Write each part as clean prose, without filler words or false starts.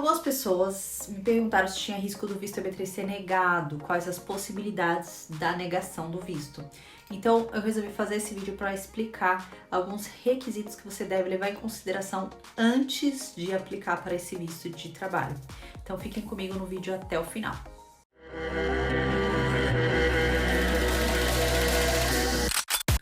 Algumas pessoas me perguntaram se tinha risco do visto EB3 ser negado, quais as possibilidades da negação do visto. Então eu resolvi fazer esse vídeo para explicar alguns requisitos que você deve levar em consideração antes de aplicar para esse visto de trabalho. Então fiquem comigo no vídeo até o final.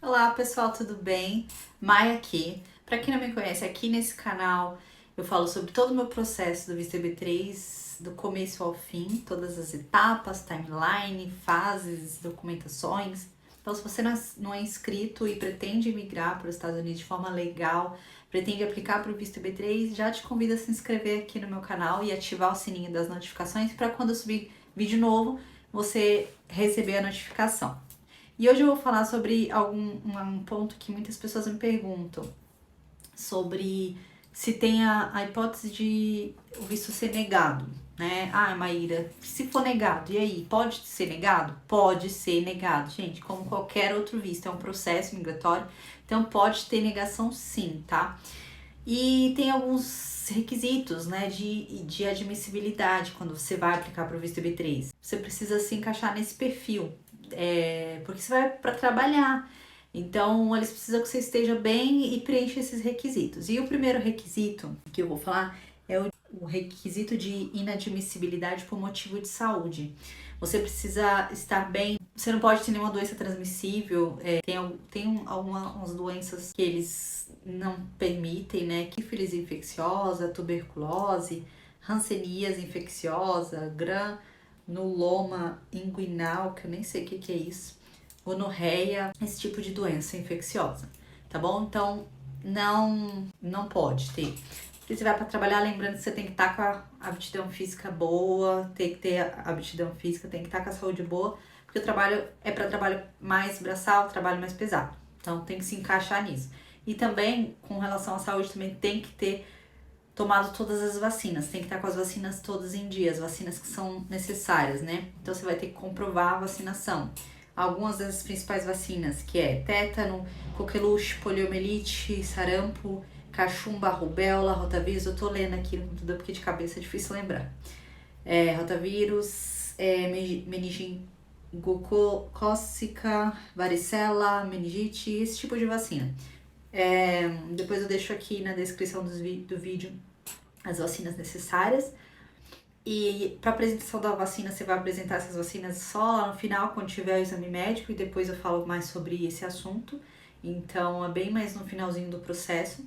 Olá pessoal, tudo bem? Maia aqui. Para quem não me conhece, aqui nesse canal eu falo sobre todo o meu processo do visto EB3, do começo ao fim, todas as etapas, timeline, fases, documentações. Então, se você não é inscrito e pretende migrar para os Estados Unidos de forma legal, pretende aplicar para o visto EB3, já te convido a se inscrever aqui no meu canal e ativar o sininho das notificações para quando eu subir vídeo novo, você receber a notificação. E hoje eu vou falar sobre um ponto que muitas pessoas me perguntam, sobre se tem a hipótese de o visto ser negado, né? Ah, Maíra, se for negado, e aí? Pode ser negado? Pode ser negado, gente, como qualquer outro visto, é um processo migratório, então pode ter negação sim, tá? E tem alguns requisitos, né, de admissibilidade quando você vai aplicar para o visto EB3. Você precisa se encaixar nesse perfil, porque você vai para trabalhar. Então, eles precisam que você esteja bem e preencha esses requisitos. E o primeiro requisito que eu vou falar é o requisito de inadmissibilidade por motivo de saúde. Você precisa estar bem, você não pode ter nenhuma doença transmissível, tem algumas doenças que eles não permitem, né? Sífilis infecciosa, tuberculose, hanseníase infecciosa, granuloma inguinal, que eu nem sei o que é isso, gonorreia, esse tipo de doença infecciosa, tá bom? Então, não pode ter. Porque você vai para trabalhar, lembrando que você tem que estar com a aptidão física boa, tem que ter a aptidão física, tem que estar com a saúde boa, porque o trabalho é para trabalho mais braçal, trabalho mais pesado. Então, tem que se encaixar nisso. E também, com relação à saúde, também tem que ter tomado todas as vacinas, tem que estar com as vacinas todas em dia, as vacinas que são necessárias, né? Então, você vai ter que comprovar a vacinação. Algumas das principais vacinas, que é tétano, coqueluche, poliomielite, sarampo, cachumba, rubéola, rotavírus. Eu tô lendo aqui tudo porque de cabeça é difícil lembrar. Rotavírus, meningocócica, varicela, meningite, esse tipo de vacina. Depois eu deixo aqui na descrição do vídeo as vacinas necessárias. E para apresentação da vacina, você vai apresentar essas vacinas só lá no final, quando tiver o exame médico, e depois eu falo mais sobre esse assunto. Então, é bem mais no finalzinho do processo.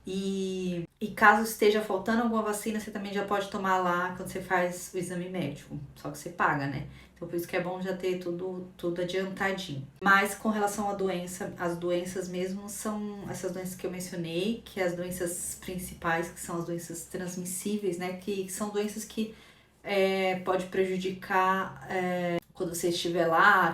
E caso esteja faltando alguma vacina, você também já pode tomar lá quando você faz o exame médico. Só que você paga, né? Então, por isso que é bom já ter tudo adiantadinho. Mas com relação à doença, as doenças mesmo são essas doenças que eu mencionei, que é as doenças principais, que são as doenças transmissíveis, né? Que são doenças que pode prejudicar quando você estiver lá,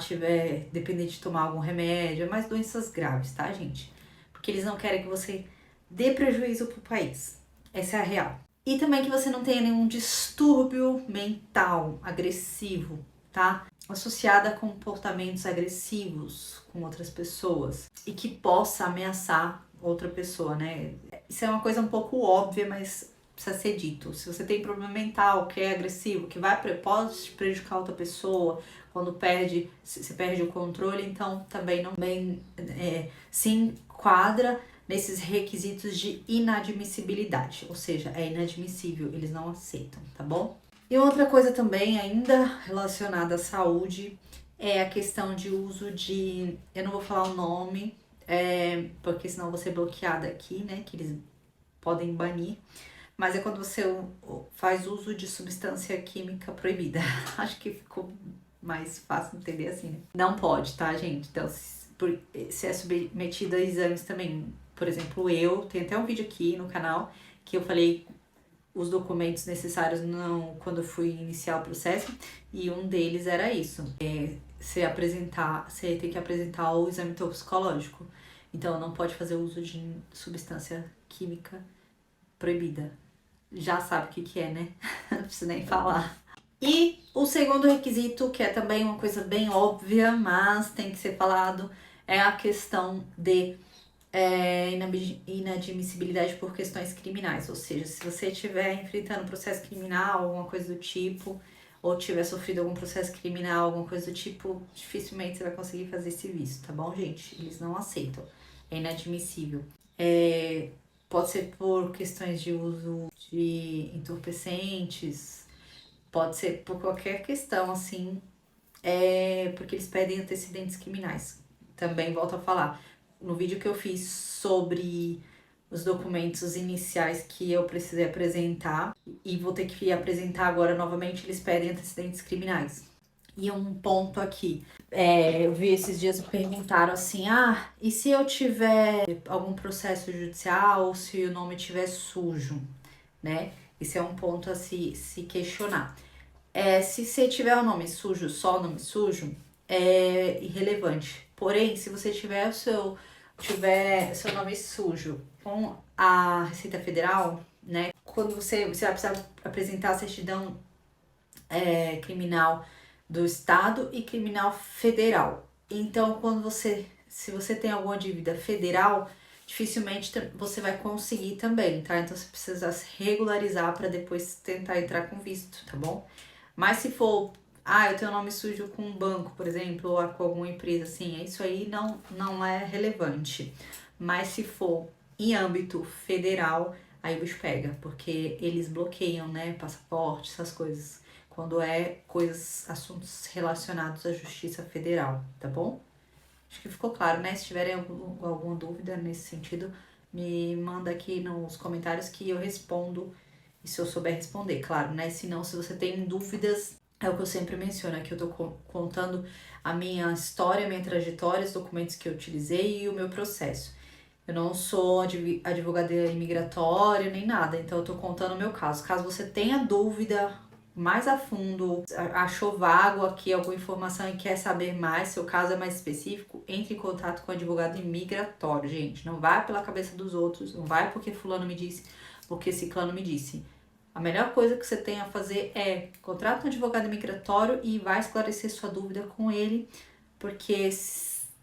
dependente de tomar algum remédio. É mais doenças graves, tá, gente? Porque eles não querem que você dê prejuízo pro país. Essa é a real. E também que você não tenha nenhum distúrbio mental agressivo, tá? Associada a comportamentos agressivos com outras pessoas e que possa ameaçar outra pessoa, né? Isso é uma coisa um pouco óbvia, mas precisa ser dito. Se você tem problema mental, que é agressivo, que pode prejudicar outra pessoa, quando se perde o controle, então também não se enquadra nesses requisitos de inadmissibilidade, ou seja, é inadmissível, eles não aceitam, tá bom? E outra coisa também, ainda relacionada à saúde, é a questão de uso de, eu não vou falar o nome, porque senão eu vou ser bloqueada aqui, né, que eles podem banir, mas é quando você faz uso de substância química proibida. Acho que ficou mais fácil entender assim, né? Não pode, tá, gente? Então, se é submetido a exames também, por exemplo, tem até um vídeo aqui no canal que eu falei os documentos necessários quando eu fui iniciar o processo, e um deles era isso, você tem que apresentar o exame toxicológico, então não pode fazer uso de substância química proibida. Já sabe o que é, né? Não preciso nem falar. E o segundo requisito, que é também uma coisa bem óbvia, mas tem que ser falado, é a questão de inadmissibilidade por questões criminais, ou seja, se você estiver enfrentando processo criminal, alguma coisa do tipo, ou tiver sofrido algum processo criminal, alguma coisa do tipo, dificilmente você vai conseguir fazer esse visto, tá bom, gente? Eles não aceitam, é inadmissível. Pode ser por questões de uso de entorpecentes, pode ser por qualquer questão, assim, porque eles pedem antecedentes criminais. Também volto a falar, no vídeo que eu fiz sobre os documentos iniciais que eu precisei apresentar e vou ter que apresentar agora novamente, eles pedem antecedentes criminais. E um ponto aqui, eu vi esses dias me perguntaram assim, e se eu tiver algum processo judicial ou se o nome estiver sujo, né? Isso é um ponto a se questionar. Se você tiver o nome sujo, só o nome sujo, é irrelevante. Porém, se você tiver seu nome sujo com a Receita Federal, né? Quando você vai precisar apresentar a certidão criminal do estado e criminal federal. Então, se você tem alguma dívida federal, dificilmente você vai conseguir também, tá? Então, você precisa se regularizar para depois tentar entrar com visto, tá bom? Mas se for, eu tenho nome sujo com um banco, por exemplo, ou com alguma empresa, assim, isso aí não é relevante. Mas se for em âmbito federal, aí o bicho pega, porque eles bloqueiam, né, passaporte, essas coisas, quando assuntos relacionados à Justiça Federal, tá bom? Acho que ficou claro, né? Se tiverem alguma dúvida nesse sentido, me manda aqui nos comentários que eu respondo, e se eu souber responder, claro, né? Se não, se você tem dúvidas, é o que eu sempre menciono, aqui eu tô contando a minha história, a minha trajetória, os documentos que eu utilizei e o meu processo. Eu não sou advogada imigratória nem nada, então eu tô contando o meu caso. Caso você tenha dúvida mais a fundo, achou vago aqui alguma informação e quer saber mais, seu caso é mais específico, entre em contato com o advogado imigratório, gente. Não vai pela cabeça dos outros, não vai porque fulano me disse, porque ciclano me disse. A melhor coisa que você tem a fazer é contratar um advogado imigratório e vai esclarecer sua dúvida com ele, porque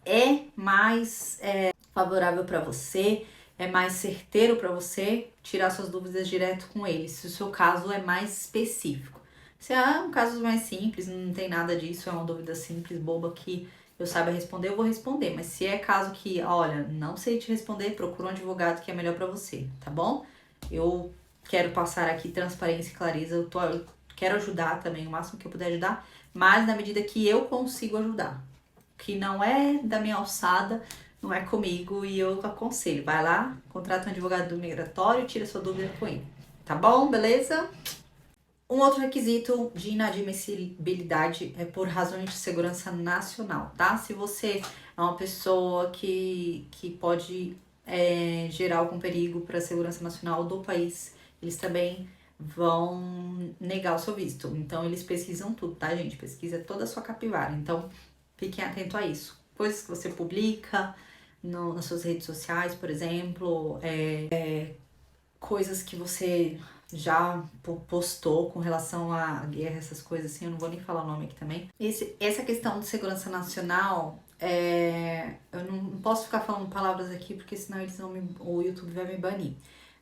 é mais favorável para você, é mais certeiro para você tirar suas dúvidas direto com ele, se o seu caso é mais específico. Se é um caso mais simples, não tem nada disso, é uma dúvida simples, boba que eu saiba responder, eu vou responder. Mas se é caso que, olha, não sei te responder, procura um advogado que é melhor para você, tá bom? Eu quero passar aqui transparência e clareza, eu quero ajudar também, o máximo que eu puder ajudar, mas na medida que eu consigo ajudar. Que não é da minha alçada, não é comigo, e eu aconselho, vai lá, contrata um advogado do migratório e tira sua dúvida com ele. Tá bom? Beleza? Um outro requisito de inadmissibilidade é por razões de segurança nacional, tá? Se você é uma pessoa que pode gerar algum perigo para a segurança nacional do país, eles também vão negar o seu visto. Então, eles pesquisam tudo, tá, gente? Pesquisa toda a sua capivara. Então, fiquem atentos a isso. Coisas que você publica nas suas redes sociais, por exemplo, coisas que você já postou com relação à guerra, essas coisas assim, eu não vou nem falar o nome aqui também. Essa questão de segurança nacional, eu não posso ficar falando palavras aqui, porque senão o YouTube vai me banir.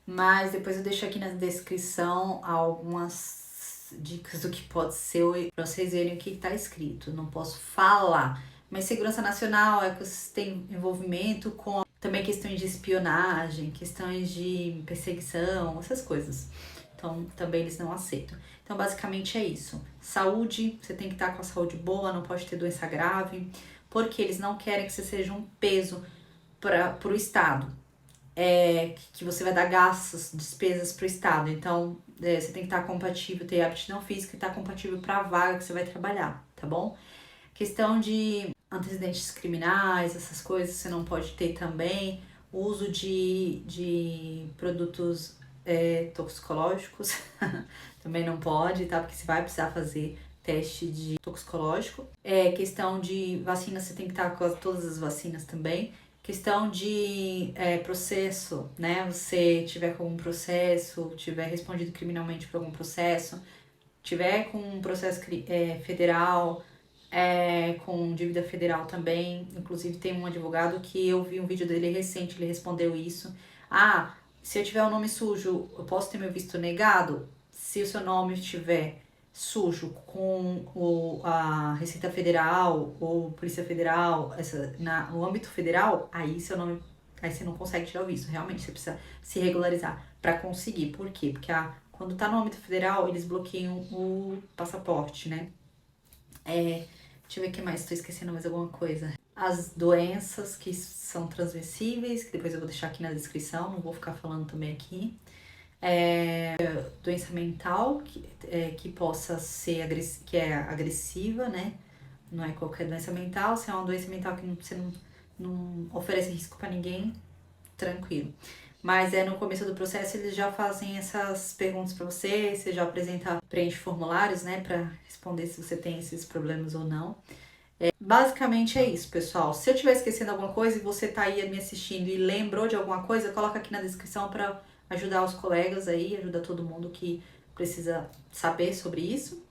Mas depois eu deixo aqui na descrição algumas dicas do que pode ser, pra vocês verem o que tá escrito. Não posso falar. Mas segurança nacional é que você tem envolvimento com também questões de espionagem, questões de perseguição, essas coisas. Então, também eles não aceitam. Então, basicamente é isso. Saúde, você tem que estar com a saúde boa, não pode ter doença grave, porque eles não querem que você seja um peso para o Estado. Que você vai dar gastos, despesas para o Estado. Então, você tem que estar compatível, ter aptidão física e estar compatível para a vaga que você vai trabalhar, tá bom? Questão de antecedentes criminais, essas coisas você não pode ter também. Uso de produtos toxicológicos também não pode, tá? Porque você vai precisar fazer teste de toxicológico. Questão de vacina, você tem que estar com todas as vacinas também. Questão de processo, né? Você tiver com algum processo, tiver respondido criminalmente por algum processo, tiver com um processo federal, com dívida federal também. Inclusive tem um advogado que eu vi um vídeo dele recente, ele respondeu isso. Ah, se eu tiver o nome sujo, eu posso ter meu visto negado? Se o seu nome estiver sujo com a Receita Federal ou Polícia Federal, no âmbito federal, aí seu nome, aí você não consegue tirar o visto. Realmente, você precisa se regularizar para conseguir. Por quê? Porque quando tá no âmbito federal, eles bloqueiam o passaporte, né? Deixa eu ver o que mais, tô esquecendo mais alguma coisa. As doenças que são transmissíveis, que depois eu vou deixar aqui na descrição, não vou ficar falando também aqui. Doença mental, que possa ser que é agressiva, né? Não é qualquer doença mental, se é uma doença mental que você não oferece risco para ninguém, tranquilo. Mas no começo do processo eles já fazem essas perguntas para você já preenche formulários, né, para responder se você tem esses problemas ou não. Basicamente é isso, pessoal. Se eu estiver esquecendo alguma coisa e você tá aí me assistindo e lembrou de alguma coisa, coloca aqui na descrição para ajudar os colegas aí, ajuda todo mundo que precisa saber sobre isso.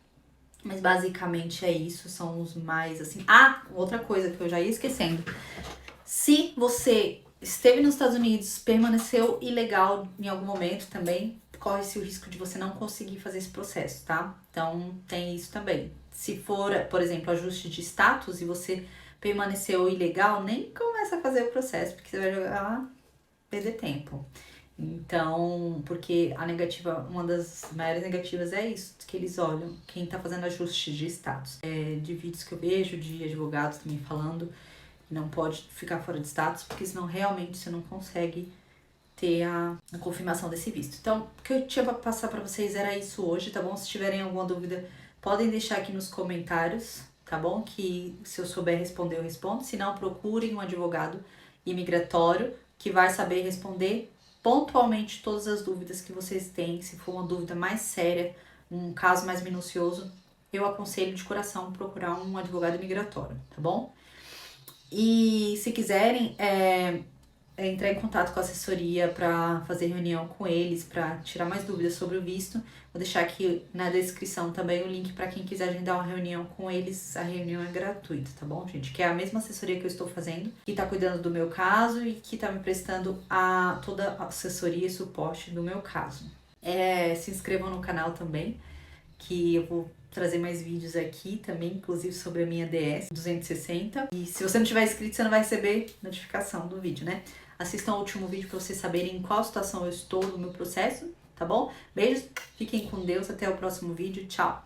Mas basicamente é isso, são os mais assim. Outra coisa que eu já ia esquecendo. Se você esteve nos Estados Unidos, permaneceu ilegal em algum momento também, corre-se o risco de você não conseguir fazer esse processo, tá? Então tem isso também. Se for, por exemplo, ajuste de status e você permaneceu ilegal, nem começa a fazer o processo, porque você vai jogar lá, perder tempo. Então, porque uma das maiores negativas é isso, que eles olham quem tá fazendo ajuste de status. De vídeos que eu vejo, de advogados também falando, não pode ficar fora de status, porque senão realmente você não consegue ter a confirmação desse visto. Então, o que eu tinha para passar para vocês era isso hoje, tá bom? Se tiverem alguma dúvida, podem deixar aqui nos comentários, tá bom? Que se eu souber responder, eu respondo. Se não, procurem um advogado imigratório que vai saber responder pontualmente todas as dúvidas que vocês têm. Se for uma dúvida mais séria, um caso mais minucioso, eu aconselho de coração procurar um advogado imigratório, tá bom? E se quiserem entrar em contato com a assessoria para fazer reunião com eles, para tirar mais dúvidas sobre o visto, vou deixar aqui na descrição também o link para quem quiser agendar uma reunião com eles. A reunião é gratuita, tá bom, gente? Que é a mesma assessoria que eu estou fazendo, que está cuidando do meu caso e que está me prestando toda a assessoria e suporte do meu caso. Se inscrevam no canal também, que eu vou trazer mais vídeos aqui também, inclusive sobre a minha DS 260. E se você não tiver inscrito, você não vai receber notificação do vídeo, né? Assistam ao último vídeo para vocês saberem em qual situação eu estou no meu processo, tá bom? Beijos, fiquem com Deus, até o próximo vídeo, tchau!